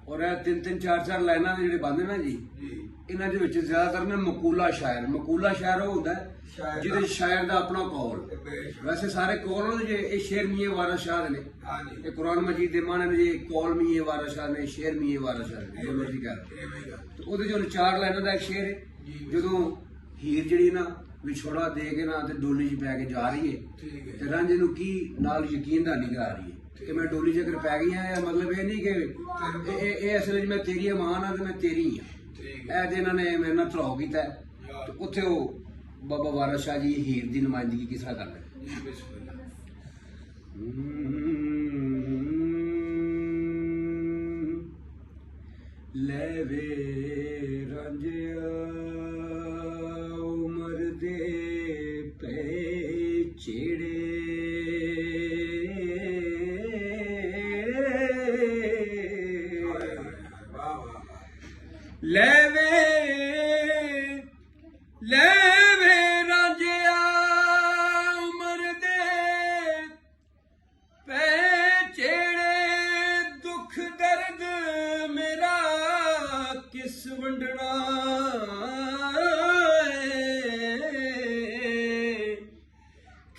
और तीन तीन चार चार लाइना जो बंद ना जी, इन्हां दे विच ज्यादातर ने मकूला शायर वो होंदा है जिहदे शायर दा अपना कौल। वैसे सारे कौल जे ये शेर मियां वारिस शाह ने, ये कुरान मजीद दे माने ने जे कौल मियां वारिस शाह ने, शेर मियां वारिस शाह ने, जो मर्जी कह। तो ओहदे जो चार लाइना दा एक शेर है, जदों हीर जिहड़ी ना विछोड़ा दे के ना ते डोली च पै के जा रही है ते रांझे नूं की नाल यकीन दा नहीं करा रही है कि मैं डोली च अगर पै गई हां, मतलब ये नहीं कि असल मैं तेरी मां हां ते मैं तेरी हां। ऐ ते इन्हां ने मेरे नाल धराव कीता ते उत्थे वो बाबा वारिस शाह जी हीर दी नुमाइंदगी किस तरह करदे। ले वे रांझिया उमर दे पे चेड़े, ले वे रांझिया उमर दे पे चेड़े, दुख दर्द मेरा किस वंडना,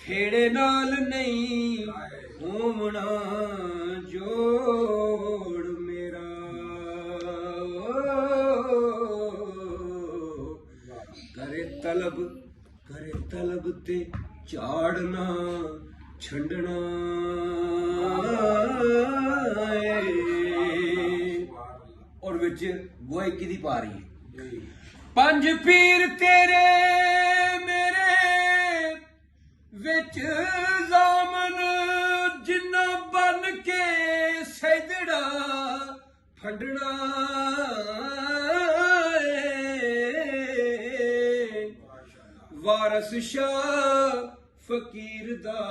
खेड़े नाल नहीं होवना जोड़ मेरा, करे तलब ते झाड़ना छंडना, और विच गोयकी दी पारी है। पंज पीर तेरे मेरे विच जामन, जिन्ना बन के सैदड़ा फंडना, वारिस शाह फकीर दा